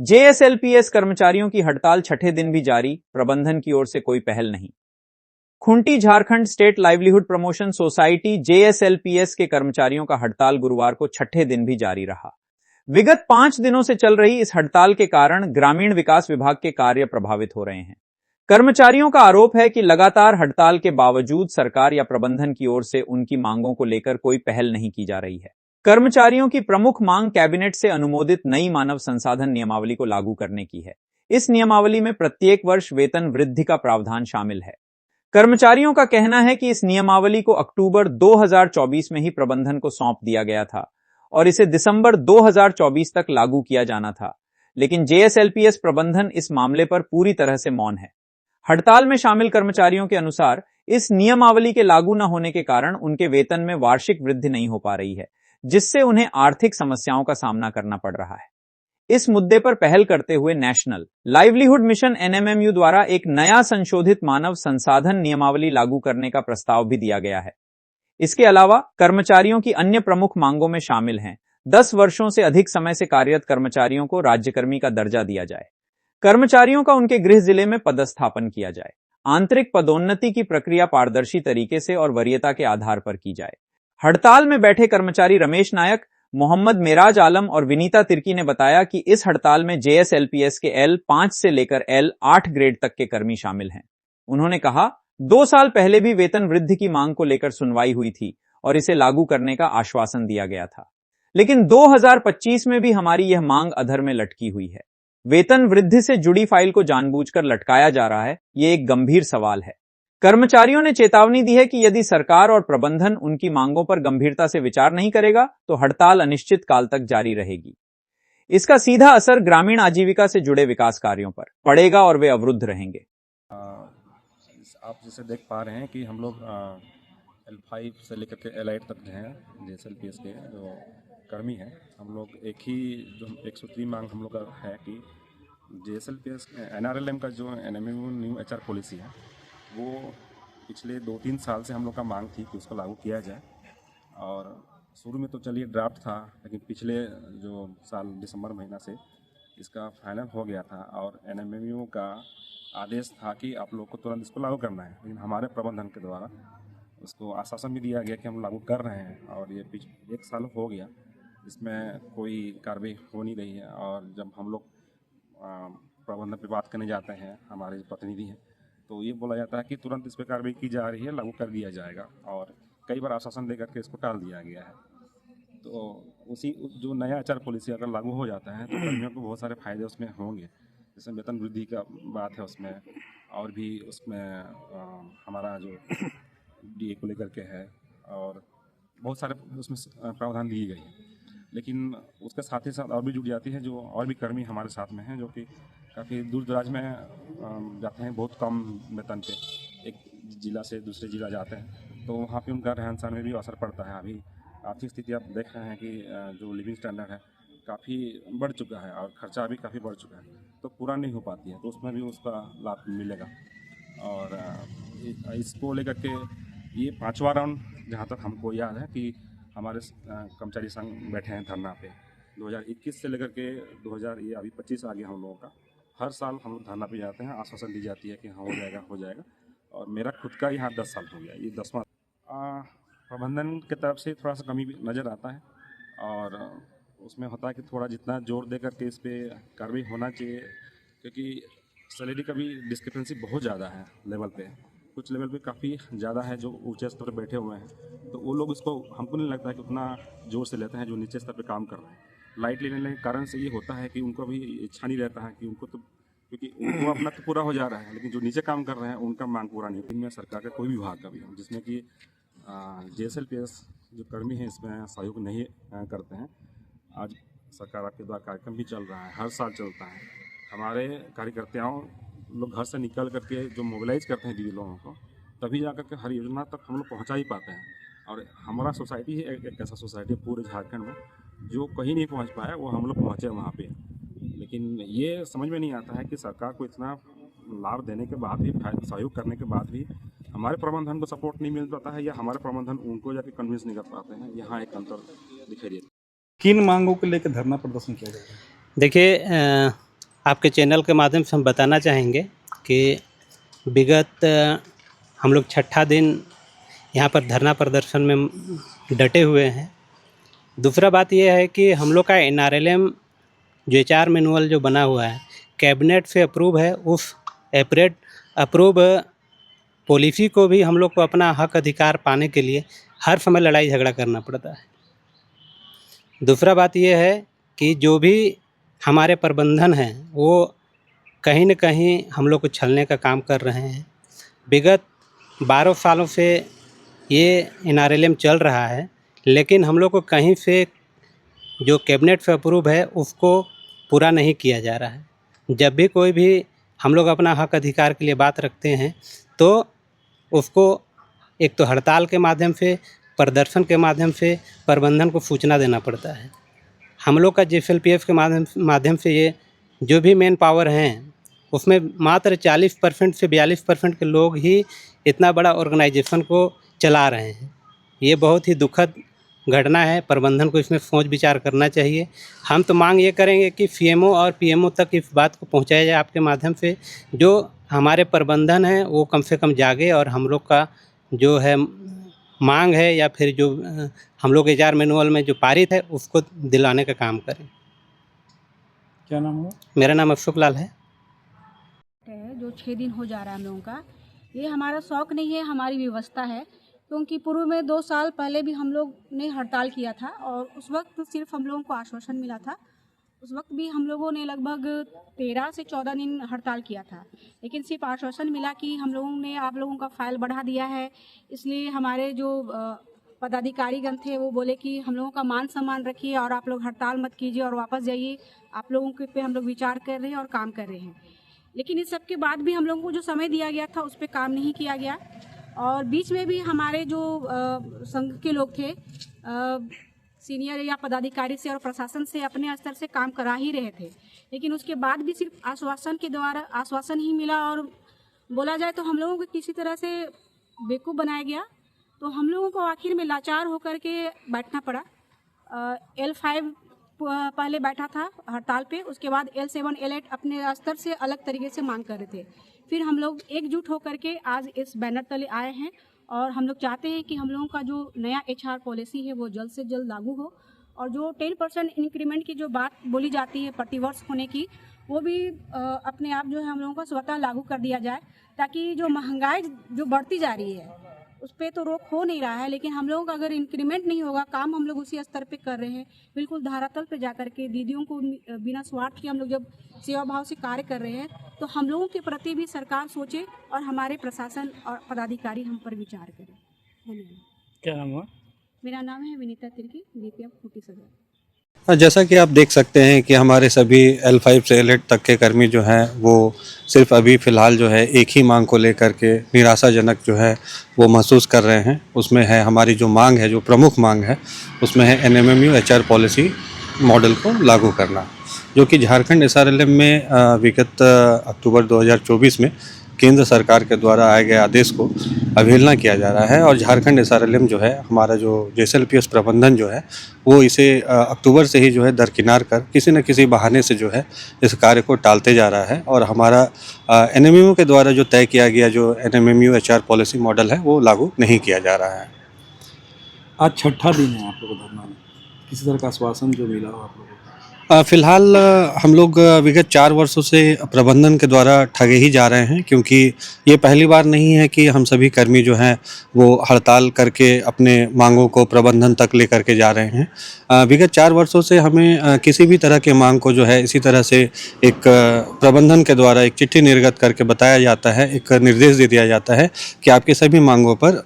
JSLPS कर्मचारियों की हड़ताल छठे दिन भी जारी, प्रबंधन की ओर से कोई पहल नहीं। Khunti Jharkhand state livelihood promotion society JSLPS के कर्मचारियों का हड़ताल गुरुवार को छठे दिन भी जारी रहा। विगत 5 दिनों से चल रही इस हड़ताल के कारण ग्रामीण विकास विभाग के कार्य प्रभावित हो रहे हैं। कर्मचारियों का आरोप है कि लगातार हड़ताल के बावजूद सरकार या प्रबंधन की ओर से उनकी मांगों को लेकर कोई पहल नहीं की जा रही है। कर्मचारियों की प्रमुख मांग कैबिनेट से अनुमोदित नई मानव संसाधन नियमावली को लागू करने की है। इस नियमावली में प्रत्येक वर्ष वेतन वृद्धि का प्रावधान शामिल है। कर्मचारियों का कहना है कि इस नियमावली को अक्टूबर 2024 में ही प्रबंधन को सौंप दिया गया था और इसे दिसंबर 2024 तक लागू किया जाना था, लेकिन जेएसएलपीएस प्रबंधन इस मामले पर पूरी तरह से मौन है। हड़ताल में शामिल कर्मचारियों के अनुसार इस नियमावली के लागू न होने के कारण उनके वेतन में वार्षिक वृद्धि नहीं हो पा रही है, जिससे उन्हें आर्थिक समस्याओं का सामना करना पड़ रहा है। इस मुद्दे पर पहल करते हुए नेशनल लाइवलीहुड मिशन एनएमएमयू द्वारा एक नया संशोधित मानव संसाधन नियमावली लागू करने का प्रस्ताव भी दिया गया है। इसके अलावा कर्मचारियों की अन्य प्रमुख मांगों में शामिल हैं 10 वर्षों से अधिक समय से कार्यरत कर्मचारियों को राज्यकर्मी का दर्जा दिया जाए, कर्मचारियों का उनके गृह जिले में पदस्थापन किया जाए, आंतरिक पदोन्नति की प्रक्रिया पारदर्शी तरीके से और वरीयता के आधार पर की जाए। हड़ताल में बैठे कर्मचारी रमेश नायक, मोहम्मद मेराज आलम और विनीता तिर्की ने बताया कि इस हड़ताल में जेएसएलपीएस के L5 से लेकर L8 ग्रेड तक के कर्मी शामिल हैं। उन्होंने कहा, 2 साल पहले भी वेतन वृद्धि की मांग को लेकर सुनवाई हुई थी और इसे लागू करने का आश्वासन दिया गया था, लेकिन 2025 में भी हमारी यह मांग अधर में लटकी हुई है। वेतन वृद्धि से जुड़ी फाइल को जानबूझकर लटकाया जा रहा है, ये एक गंभीर सवाल है। कर्मचारियों ने चेतावनी दी है कि यदि सरकार और प्रबंधन उनकी मांगों पर गंभीरता से विचार नहीं करेगा तो हड़ताल अनिश्चित काल तक जारी रहेगी। इसका सीधा असर ग्रामीण आजीविका से जुड़े विकास कार्यों पर पड़ेगा और वे अवरुद्ध रहेंगे। आप जैसे देख पा रहे हैं कि हम लोग L5 से लेकर के L8 तक हैं जेएसएलपीएस के जो कर्मी हैं, हम लोग एक ही जो 103 मांग हम लोग का है कि जेएसएलपीएस एनआरएलएम का जो एनएमएमयू न्यू एचआर पॉलिसी है वो पिछले 2-3 साल से हम लोग का मांग थी कि उसको लागू किया जाए। और शुरू में तो चलिए ड्राफ्ट था, लेकिन पिछले जो साल दिसंबर महीना से इसका फाइनल हो गया था और एनएमएमयू का आदेश था कि आप लोग को तुरंत इसको लागू करना है। लेकिन हमारे प्रबंधन के द्वारा उसको आश्वासन भी दिया गया कि हम लागू कर रहे हैं और ये 1 साल हो गया, इसमें कोई कार्रवाई हो नहीं रही है। और जब हम लोग प्रबंधन पे बात करने जाते हैं, हमारे प्रतिनिधि हैं, तो ये बोला जाता है कि तुरंत इस पर कार्रवाई की जा रही है, लागू कर दिया जाएगा, और कई बार आश्वासन देकर के इसको टाल दिया गया है। तो उसी जो नया आचार पॉलिसी अगर लागू हो जाता है तो कर्मियों को बहुत सारे फायदे उसमें होंगे, जैसे वेतन वृद्धि का बात है उसमें, और भी उसमें हमारा जो डीए को लेकर के है और बहुत सारे उसमें प्रावधान दिए गए हैं। लेकिन उसके साथ ही साथ और भी जुड़ जाती है जो और भी कर्मी हमारे साथ में हैं जो कि काफ़ी दूर दराज में जाते हैं, बहुत कम वेतन पे एक ज़िला से दूसरे ज़िला जाते हैं, तो वहाँ पे उनका रहन सहन में भी असर पड़ता है। अभी आर्थिक स्थिति आप देख रहे हैं कि जो लिविंग स्टैंडर्ड है काफ़ी बढ़ चुका है और खर्चा भी काफ़ी बढ़ चुका है, तो पूरा नहीं हो पाती है, तो उसमें भी उसका लाभ मिलेगा। और इसको लेकर के ये 5वां राउंड जहाँ तक हमको याद है कि हमारे कर्मचारी संघ बैठे हैं धरना पे 2021 से लेकर के 2000 ये अभी 25 आ गया हम लोगों का। हर साल हम लोग धरना पे जाते हैं, आश्वासन दी जाती है कि हाँ हो जाएगा, और मेरा खुद का यहाँ 10 साल हो गया, ये 10वां। प्रबंधन की तरफ से थोड़ा सा कमी भी नज़र आता है और उसमें होता है कि थोड़ा जितना जोर दे करके इस पर कार्रवाई होना चाहिए, क्योंकि सैलरी का भी डिस्क्रिपेंसी बहुत ज़्यादा है लेवल पे, कुछ लेवल पे काफ़ी ज़्यादा है जो ऊंचे स्तर पर बैठे हुए हैं, तो वो लोग इसको हमको नहीं लगता है कि उतना जोर से लेते हैं जो नीचे स्तर पे काम कर रहे हैं। लाइट लेने के कारण से ये होता है कि उनको भी इच्छा नहीं रहता है कि उनको तो, क्योंकि उनको अपना तो पूरा हो जा रहा है, लेकिन जो नीचे काम कर रहे हैं उनका मांग पूरा नहीं। इनमें सरकार का कोई भी विभाग का भी हो जिसमें कि जेएसएलपीएस जो कर्मी हैं इसमें सहयोग नहीं करते हैं। आज सरकार के द्वारा कार्यक्रम भी चल रहा है, हर साल चलता है। हमारे कार्यकर्ताओं लोग घर से निकल करके जो मोबिलाइज करते हैं दीदी लोगों को, तभी जा करके हर योजना तक हम लोग पहुँचा ही पाते हैं। और हमारा सोसाइटी ही एक ऐसा सोसाइटी है पूरे झारखंड में जो कहीं नहीं पहुंच पाया, वो हम लोग पहुंचे वहाँ पे। लेकिन ये समझ में नहीं आता है कि सरकार को इतना लाभ देने के बाद भी, सहयोग करने के बाद भी हमारे प्रबंधन को सपोर्ट नहीं मिल पाता है, या हमारे प्रबंधन उनको जाके कन्विंस नहीं कर पाते हैं। यहाँ एक अंतर दिखाई देता है। किन मांगों को लेकर धरना प्रदर्शन किया जाएगा? देखिए, आपके चैनल के माध्यम से हम बताना चाहेंगे कि विगत हम लोग छठा दिन यहाँ पर धरना प्रदर्शन में डटे हुए हैं। दूसरा बात यह है कि हम लोग का NRLM जो HR मैनुअल जो बना हुआ है कैबिनेट से अप्रूव है, उस अप्रूव पॉलिसी को भी हम लोग को अपना हक अधिकार पाने के लिए हर समय लड़ाई झगड़ा करना पड़ता है। दूसरा बात यह है कि जो भी हमारे प्रबंधन हैं वो कहीं न कहीं हम लोग को छलने का काम कर रहे हैं। विगत 12 सालों से ये NRLM चल रहा है, लेकिन हम लोग को कहीं से जो कैबिनेट से अप्रूव है उसको पूरा नहीं किया जा रहा है। जब भी कोई भी हम लोग अपना हक अधिकार के लिए बात रखते हैं तो उसको एक तो हड़ताल के माध्यम से, प्रदर्शन के माध्यम से प्रबंधन को सूचना देना पड़ता है। हम लोग का JSLPF के माध्यम से ये जो भी मैन पावर हैं उसमें मात्र 40% से 42% के लोग ही इतना बड़ा ऑर्गेनाइजेशन को चला रहे हैं। ये बहुत ही दुखद घटना है। प्रबंधन को इसमें सोच विचार करना चाहिए। हम तो मांग ये करेंगे कि CMO और PMO तक इस बात को पहुंचाया जाए आपके माध्यम से। जो हमारे प्रबंधन है वो कम से कम जागे और हम लोग का जो है मांग है या फिर जो हम लोग HR मैनुअल में जो पारित है उसको दिलाने का काम करें। क्या नाम है? मेरा नाम अशोक लाल है। जो 6 दिन हो जा रहा है हम लोगों का, ये हमारा शौक़ नहीं है, हमारी व्यवस्था है। क्योंकि पूर्व में 2 साल पहले भी हम लोग ने हड़ताल किया था और उस वक्त सिर्फ हम लोगों को आश्वासन मिला था। उस वक्त भी हम लोगों ने लगभग 13 से 14 दिन हड़ताल किया था, लेकिन सिर्फ आश्वासन मिला कि हम लोगों ने आप लोगों का फाइल बढ़ा दिया है। इसलिए हमारे जो पदाधिकारीगण थे वो बोले कि हम लोगों का मान सम्मान रखिए और आप लोग हड़ताल मत कीजिए और वापस जाइए, आप लोगों के पे हम लोग विचार कर रहे हैं और काम कर रहे हैं। लेकिन इस सब के बाद भी हम लोगों को जो समय दिया गया था उस पर काम नहीं किया गया। और बीच में भी हमारे जो संघ के लोग थे, सीनियर या पदाधिकारी से और प्रशासन से अपने स्तर से काम करा ही रहे थे, लेकिन उसके बाद भी सिर्फ आश्वासन के द्वारा आश्वासन ही मिला और बोला जाए तो हम लोगों को किसी तरह से बेवकूफ़ बनाया गया। तो हम लोगों को आखिर में लाचार होकर के बैठना पड़ा। L5 पहले बैठा था हड़ताल पे, उसके बाद L7 L8 अपने स्तर से अलग तरीके से मांग कर रहे थे। फिर हम लोग एकजुट होकर के आज इस बैनर तले आए हैं और हम लोग चाहते हैं कि हम लोगों का जो नया HR पॉलिसी है वो जल्द से जल्द लागू हो और जो 10% इंक्रीमेंट की जो बात बोली जाती है प्रतिवर्ष होने की, वो भी अपने आप जो है हम लोगों को स्वतः लागू कर दिया जाए, ताकि जो महंगाई जो बढ़ती जा रही है उस पर तो रोक हो नहीं रहा है। लेकिन हम लोगों का अगर इंक्रीमेंट नहीं होगा, काम हम लोग उसी स्तर पे कर रहे हैं, बिल्कुल धरातल पे जा कर के दीदियों को बिना स्वार्थ के हम लोग जब सेवा भाव से कार्य कर रहे हैं, तो हम लोगों के प्रति भी सरकार सोचे और हमारे प्रशासन और पदाधिकारी हम पर विचार करें। धन्यवाद। क्या नाम है? मेरा नाम है विनीता तिर्की, DPF खूंटी सदर। जैसा कि आप देख सकते हैं कि हमारे सभी L5 से L8 तक के कर्मी जो हैं वो सिर्फ अभी फ़िलहाल जो है एक ही मांग को लेकर के निराशाजनक जो है वो महसूस कर रहे हैं। उसमें है हमारी जो मांग है, जो प्रमुख मांग है, उसमें है NMMU HR पॉलिसी मॉडल को लागू करना, जो कि झारखंड SRLM में विगत अक्टूबर 2024 में केंद्र सरकार के द्वारा आए गए आदेश को अवहेलना किया जा रहा है। और झारखंड SRLM जो है, हमारा जो JSLPS प्रबंधन जो है, वो इसे अक्टूबर से ही जो है दरकिनार कर किसी न किसी बहाने से जो है इस कार्य को टालते जा रहा है और हमारा NMMU के द्वारा जो तय किया गया जो NMMU HR पॉलिसी मॉडल है वो लागू नहीं किया जा रहा है। आज छठा दिन है आप लोगों को धरना में, किसी तरह का आश्वासन जो मिला हो आप लोगों को? फ़िलहाल हम लोग विगत 4 वर्षों से प्रबंधन के द्वारा ठगे ही जा रहे हैं, क्योंकि ये पहली बार नहीं है कि हम सभी कर्मी जो हैं वो हड़ताल करके अपने मांगों को प्रबंधन तक लेकर के जा रहे हैं। विगत 4 वर्षों से हमें किसी भी तरह के मांग को जो है इसी तरह से एक प्रबंधन के द्वारा एक चिट्ठी निर्गत करके बताया जाता है, एक निर्देश दे दिया जाता है कि आपके सभी मांगों पर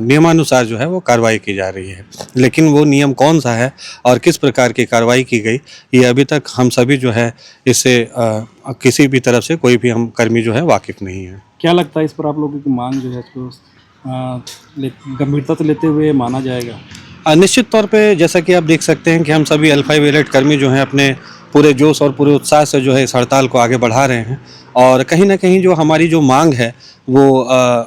नियमानुसार जो है वो कार्रवाई की जा रही है। लेकिन वो नियम कौन सा है और किस प्रकार की कार्रवाई की गई, ये अभी तक हम सभी जो है इससे किसी भी तरफ से कोई भी हम कर्मी जो है वाकिफ नहीं है। क्या लगता है इस पर आप लोगों की मांग जो है इसको गंभीरता से लेते हुए माना जाएगा? निश्चित तौर पे जैसा कि आप देख सकते हैं कि हम सभी L5 L8 कर्मी जो हैं अपने पूरे जोश और पूरे उत्साह से जो है इस हड़ताल को आगे बढ़ा रहे हैं और कहीं ना कहीं जो हमारी जो मांग है वो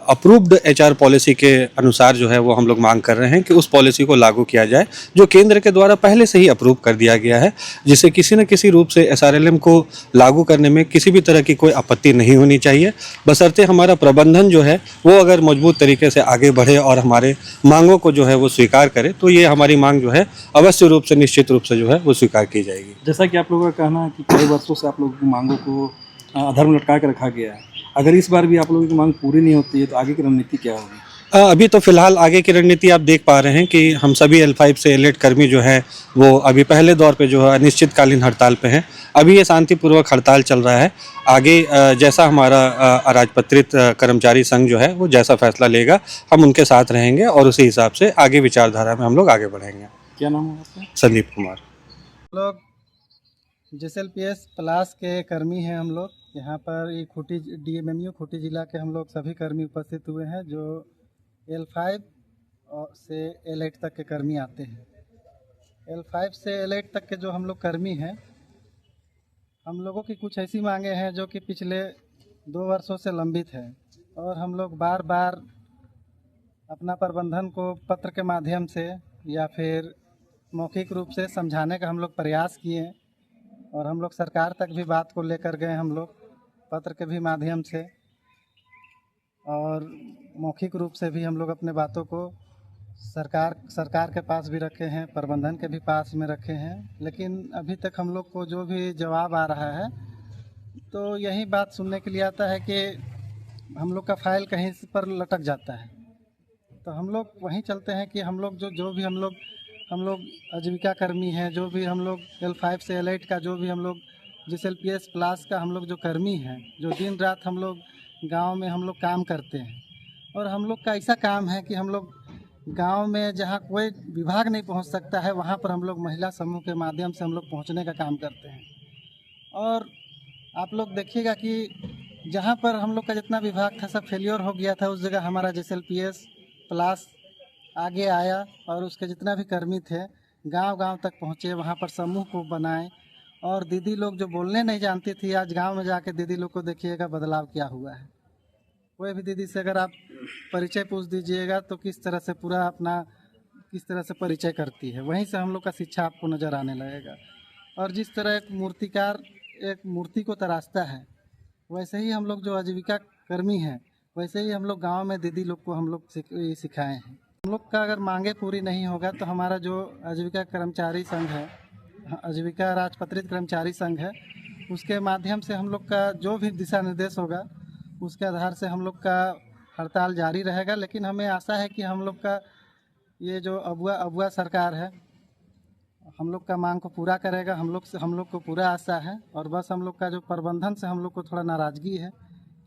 अप्रूव्ड HR पॉलिसी के अनुसार जो है वो हम लोग मांग कर रहे हैं कि उस पॉलिसी को लागू किया जाए जो केंद्र के द्वारा पहले से ही अप्रूव कर दिया गया है, जिससे किसी न किसी रूप से SRLM को लागू करने में किसी भी तरह की कोई आपत्ति नहीं होनी चाहिए, बशर्ते हमारा प्रबंधन जो है वो अगर मजबूत तरीके से आगे बढ़े और हमारे मांगों को जो है वो स्वीकार करे, तो ये हमारी मांग जो है अवश्य रूप से निश्चित रूप से जो है वो स्वीकार की जाएगी। जैसा कि आप लोगों का कहना है कि कई वर्षों से आप लोगों की मांगों को अधर में लटका कर रखा गया है, अगर इस बार भी आप लोगों की मांग पूरी नहीं होती है तो आगे की रणनीति क्या होगी? अभी तो फिलहाल आगे की रणनीति आप देख पा रहे हैं कि हम सभी L5 से L8 कर्मी जो है वो अभी पहले दौर पे जो है अनिश्चितकालीन हड़ताल पे हैं। अभी ये शांतिपूर्वक हड़ताल चल रहा है। आगे जैसा हमारा अराजपत्रित कर्मचारी संघ जो है वो जैसा फैसला लेगा हम उनके साथ रहेंगे और उसी हिसाब से आगे विचारधारा में हम लोग आगे बढ़ेंगे। क्या नाम है आपका? संदीप कुमार। लोग JSLPS प्लास के कर्मी हैं। हम लोग यहाँ पर ये खूंटी DMMU खूंटी जिला के हम लोग सभी कर्मी उपस्थित हुए हैं जो L5 से L8 तक के कर्मी आते हैं। L5 से L8 तक के जो हम लोग कर्मी हैं, हम लोगों की कुछ ऐसी मांगे हैं जो कि पिछले 2 वर्षों से लंबित है और हम लोग बार बार अपना प्रबंधन को पत्र के माध्यम से या फिर मौखिक रूप से समझाने का हम लोग प्रयास किए और हम लोग सरकार तक भी बात को लेकर गए, हम लोग पत्र के भी माध्यम से और मौखिक रूप से भी हम लोग अपने बातों को सरकार के पास भी रखे हैं, प्रबंधन के भी पास में रखे हैं, लेकिन अभी तक हम लोग को जो भी जवाब आ रहा है तो यही बात सुनने के लिए आता है कि हम लोग का फाइल कहीं पर लटक जाता है। तो हम लोग वहीं चलते हैं कि हम लोग जो भी हम लोग आजीविका कर्मी हैं, जो भी हम लोग L5 से L8 का जो भी हम लोग JSLPS प्लास का हम लोग जो कर्मी हैं, जो दिन रात हम लोग गांव में हम लोग काम करते हैं और हम लोग का ऐसा काम है कि हम लोग गांव में जहां कोई विभाग नहीं पहुंच सकता है वहां पर हम लोग महिला समूह के माध्यम से हम लोग पहुंचने का काम करते हैं। और आप लोग देखिएगा कि जहां पर हम लोग का जितना विभाग था सब फेलियर हो गया था, उस जगह हमारा JSLPS प्लास आगे आया और उसके जितना भी कर्मी थे गांव-गांव तक पहुंचे, वहां पर समूह को बनाए और दीदी लोग जो बोलने नहीं जानती थी, आज गांव में जाके दीदी लोग को देखिएगा बदलाव क्या हुआ है। कोई भी दीदी से अगर आप परिचय पूछ दीजिएगा तो किस तरह से पूरा अपना किस तरह से परिचय करती है, वहीं से हम लोग का शिक्षा आपको नज़र आने लगेगा। और जिस तरह एक मूर्तिकार एक मूर्ति को तराशता है, वैसे ही हम लोग जो आजीविका कर्मी हैं, वैसे ही हम लोग गाँव में दीदी लोग को हम लोग सिखाए हैं। हम लोग का अगर मांगे पूरी नहीं होगा तो हमारा जो आजीविका कर्मचारी संघ है, आजीविका राजपत्रित कर्मचारी संघ है, उसके माध्यम से हम लोग का जो भी दिशा निर्देश होगा उसके आधार से हम लोग का हड़ताल जारी रहेगा। लेकिन हमें आशा है कि हम लोग का ये जो अगुआ सरकार है हम लोग का मांग को पूरा करेगा। हम लोग को पूरा आशा है और बस हम लोग का जो प्रबंधन से हम लोग को थोड़ा नाराज़गी है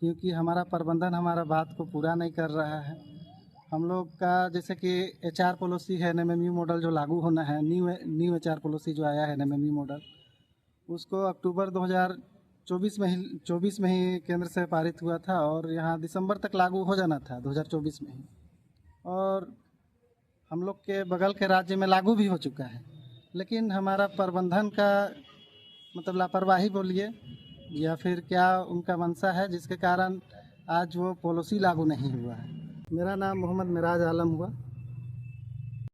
क्योंकि हमारा प्रबंधन हमारा बात को पूरा नहीं कर रहा है। हम लोग का जैसे कि HR पॉलिसी है, NMMU मॉडल जो लागू होना है, न्यू HR पॉलिसी जो आया है NMMU मॉडल, उसको अक्टूबर 2024 में ही केंद्र से पारित हुआ था और यहाँ दिसंबर तक लागू हो जाना था 2024 में ही, और हम लोग के बगल के राज्य में लागू भी हो चुका है। लेकिन हमारा प्रबंधन का मतलब लापरवाही बोलिए या फिर क्या उनका मंशा है जिसके कारण आज वो पॉलिसी लागू नहीं हुआ है। मेरा नाम मोहम्मद मिराज आलम हुआ।